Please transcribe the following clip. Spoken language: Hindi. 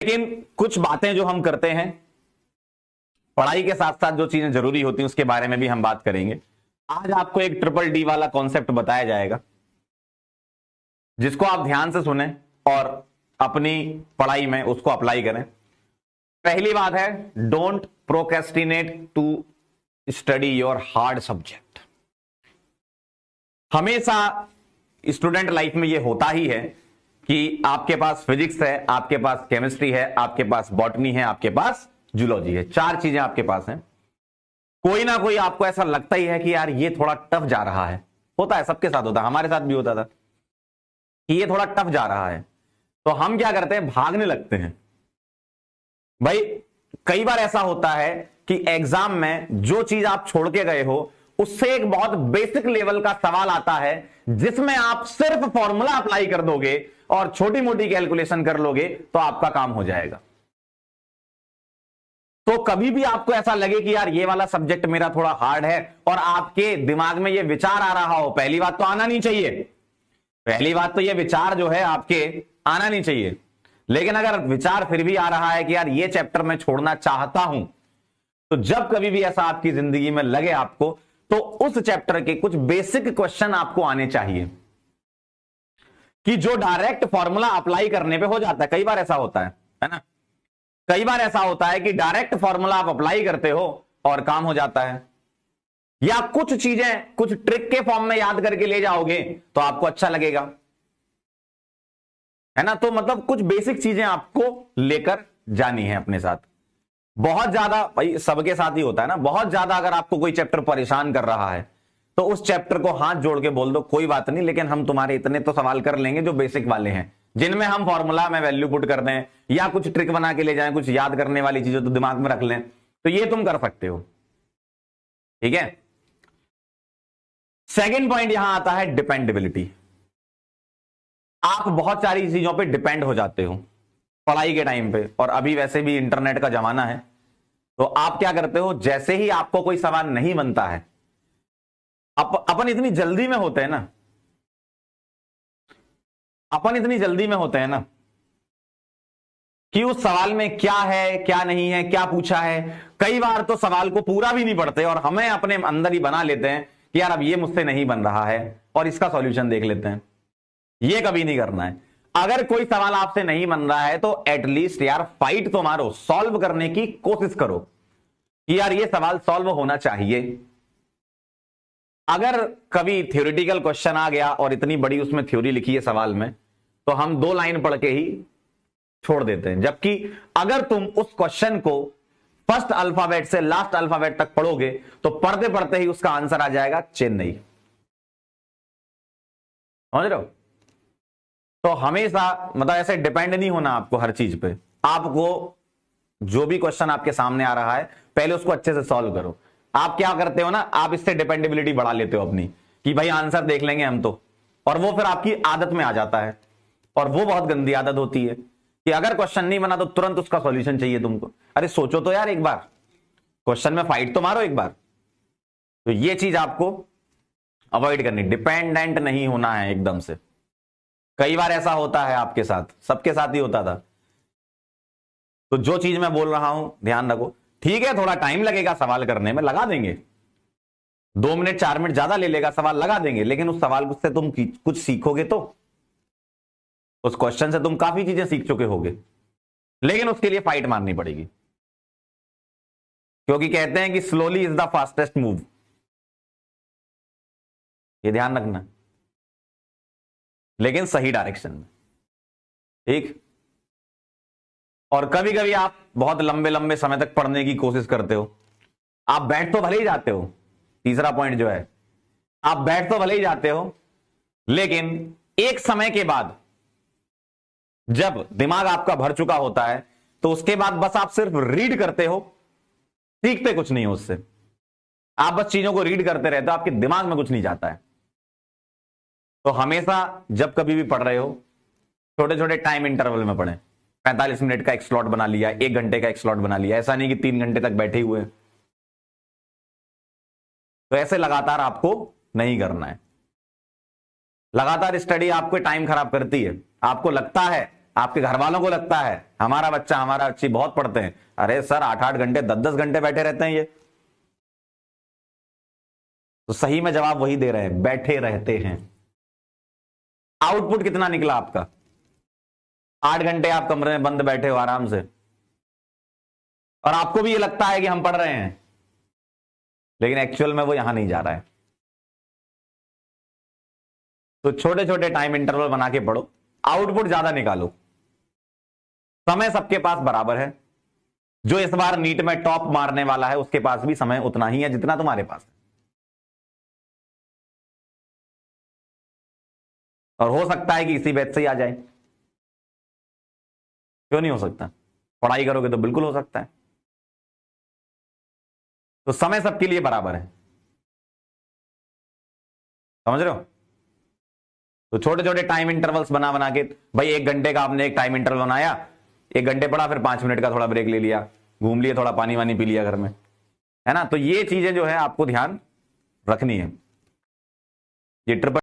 लेकिन कुछ बातें जो हम करते हैं पढ़ाई के साथ साथ जो चीजें जरूरी होती हैं उसके बारे में भी हम बात करेंगे। आज आपको एक ट्रिपल डी वाला कॉन्सेप्ट बताया जाएगा जिसको आप ध्यान से सुने और अपनी पढ़ाई में उसको अप्लाई करें। पहली बात है, don't procrastinate to study your hard subject. हमेशा स्टूडेंट लाइफ में यह होता ही है कि आपके पास फिजिक्स है, आपके पास केमिस्ट्री है, आपके पास बॉटनी है, आपके पास जूलॉजी है, चार चीजें आपके पास हैं। कोई ना कोई आपको ऐसा लगता ही है कि यार ये थोड़ा टफ जा रहा है। होता है, सबके साथ होता है, हमारे साथ भी होता था कि ये थोड़ा टफ जा रहा है। तो हम क्या करते हैं, भागने लगते हैं। भाई कई बार ऐसा होता है कि एग्जाम में जो चीज आप छोड़ के गए हो उससे एक बहुत बेसिक लेवल का सवाल आता है जिसमें आप सिर्फ फॉर्मूला अप्लाई कर दोगे और छोटी मोटी कैलकुलेशन कर लोगे तो आपका काम हो जाएगा। तो कभी भी आपको ऐसा लगे कि यार ये वाला सब्जेक्ट मेरा थोड़ा हार्ड है और आपके दिमाग में ये विचार आ रहा हो, पहली बात तो आना नहीं चाहिए। पहली बात तो ये विचार जो है आपके आना नहीं चाहिए। लेकिन अगर विचार फिर भी आ रहा है कि यार ये चैप्टर मैं छोड़ना चाहता हूं, तो जब कभी भी ऐसा आपकी जिंदगी में लगे आपको, तो उस चैप्टर के कुछ बेसिक क्वेश्चन आपको आने चाहिए कि जो डायरेक्ट फॉर्मूला अप्लाई करने पे हो जाता है। कई बार ऐसा होता है ना, कई बार ऐसा होता है कि डायरेक्ट फॉर्मूला आप अप्लाई करते हो और काम हो जाता है, या कुछ चीजें कुछ ट्रिक के फॉर्म में याद करके ले जाओगे तो आपको अच्छा लगेगा, है ना। तो मतलब कुछ बेसिक चीजें आपको लेकर जानी है अपने साथ। बहुत ज्यादा, भाई सबके साथ ही होता है ना, बहुत ज्यादा अगर आपको कोई चैप्टर परेशान कर रहा है तो उस चैप्टर को हाथ जोड़ के बोल दो कोई बात नहीं, लेकिन हम तुम्हारे इतने तो सवाल कर लेंगे जो बेसिक वाले हैं, जिनमें हम फॉर्मूला में वैल्यू पुट कर दें या कुछ ट्रिक बना के ले जाएं, कुछ याद करने वाली चीजें तो दिमाग में रख लें, तो ये तुम कर सकते हो। ठीक है। सेकेंड पॉइंट यहां आता है डिपेंडेबिलिटी। आप बहुत सारी चीजों पे डिपेंड हो जाते हो पढ़ाई के टाइम पे, और अभी वैसे भी इंटरनेट का जमाना है, तो आप क्या करते हो, जैसे ही आपको कोई सवाल नहीं बनता है, अपन इतनी जल्दी में होते हैं ना, अपन इतनी जल्दी में होते हैं ना कि उस सवाल में क्या है क्या नहीं है, क्या पूछा है, कई बार तो सवाल को पूरा भी नहीं पढ़ते और हमें अपने अंदर ही बना लेते हैं कि यार अब ये मुझसे नहीं बन रहा है और इसका सॉल्यूशन देख लेते हैं। ये कभी नहीं करना है। अगर कोई सवाल आपसे नहीं बन रहा है तो एटलीस्ट यार फाइट तो मारो, सॉल्व करने की कोशिश करो कि यार ये सवाल सॉल्व होना चाहिए। अगर कभी थ्योरेटिकल क्वेश्चन आ गया और इतनी बड़ी उसमें थ्योरी लिखी है सवाल में, तो हम 2 लाइन पढ़ के ही छोड़ देते हैं, जबकि अगर तुम उस क्वेश्चन को फर्स्ट अल्फाबेट से लास्ट अल्फाबेट तक पढ़ोगे तो पढ़ते पढ़ते ही उसका आंसर आ जाएगा चेन्नई। समझ रहे हो। तो हमेशा मतलब ऐसे डिपेंड नहीं होना आपको हर चीज पे। आपको जो भी क्वेश्चन आपके सामने आ रहा है पहले उसको अच्छे से सॉल्व करो। आप क्या करते हो ना, आप इससे डिपेंडेबिलिटी बढ़ा लेते हो अपनी कि भाई आंसर देख लेंगे हम तो, और वो फिर आपकी आदत में आ जाता है, और वो बहुत गंदी आदत होती है कि अगर क्वेश्चन नहीं बना तो तुरंत उसका सॉल्यूशन चाहिए तुमको। अरे सोचो तो यार, एक बार क्वेश्चन में फाइट तो मारो एक बार। तो ये चीज आपको अवॉइड करनी, डिपेंडेंट नहीं होना है एकदम से। कई बार ऐसा होता है आपके साथ, सबके साथ ही होता था। तो जो चीज मैं बोल रहा हूं ध्यान रखो। ठीक है, थोड़ा टाइम लगेगा सवाल करने में, लगा देंगे 2 मिनट 4 मिनट ज्यादा ले लेगा, सवाल लगा देंगे, लेकिन उस सवाल से तुम कुछ सीखोगे तो, उस क्वेश्चन से तुम काफी चीजें सीख चुके होगे। लेकिन उसके लिए फाइट मारनी पड़ेगी, क्योंकि कहते हैं कि slowly is the fastest move. ये ध्यान रखना, लेकिन सही डायरेक्शन में। ठीक। और कभी कभी आप बहुत लंबे लंबे समय तक पढ़ने की कोशिश करते हो, आप बैठ तो भले ही जाते हो, तीसरा पॉइंट जो है, आप बैठ तो भले ही जाते हो, लेकिन एक समय के बाद जब दिमाग आपका भर चुका होता है तो उसके बाद बस आप सिर्फ रीड करते हो, सीखते कुछ नहीं हो उससे। आप बस चीजों को रीड करते रहते हो, आपके दिमाग में कुछ नहीं जाता है। तो हमेशा जब कभी भी पढ़ रहे हो, छोटे छोटे टाइम इंटरवल में पढ़ें। 45 मिनट का एक स्लॉट बना लिया, 1 घंटे का एक स्लॉट बना लिया, ऐसा नहीं कि 3 घंटे तक बैठे हुए। तो ऐसे लगातार आपको नहीं करना है। लगातार स्टडी आपको टाइम खराब करती है। आपको लगता है आपके घर वालों को लगता है हमारा बच्चा हमारा बच्ची बहुत पढ़ते हैं, अरे सर 8-8 घंटे 10-10 घंटे बैठे रहते हैं ये। तो सही में जवाब वही दे रहे हैं, बैठे रहते हैं। आउटपुट कितना निकला आपका? 8 घंटे आप कमरे में बंद बैठे हो आराम से, और आपको भी ये लगता है कि हम पढ़ रहे हैं, लेकिन एक्चुअल में वो यहां नहीं जा रहा है। तो छोटे छोटे टाइम इंटरवल बना के पढ़ो, आउटपुट ज्यादा निकालो। समय सबके पास बराबर है, जो इस बार नीट में टॉप मारने वाला है उसके पास भी समय उतना ही है जितना तुम्हारे पास है। और हो सकता है कि इसी बैच से ही आ जाए, क्यों नहीं हो सकता? पढ़ाई करोगे तो बिल्कुल हो सकता है। तो समय सबके लिए बराबर है, समझ रहे हो? तो छोटे छोटे टाइम इंटरवल्स बना बना के, भाई 1 घंटे का आपने एक टाइम इंटरवल बनाया, 1 घंटे पढ़ा, फिर 5 मिनट का थोड़ा ब्रेक ले लिया, घूम लिए, थोड़ा पानी वानी पी लिया घर में, है ना? तो ये चीजें जो है आपको ध्यान रखनी है। ये ट्रिपल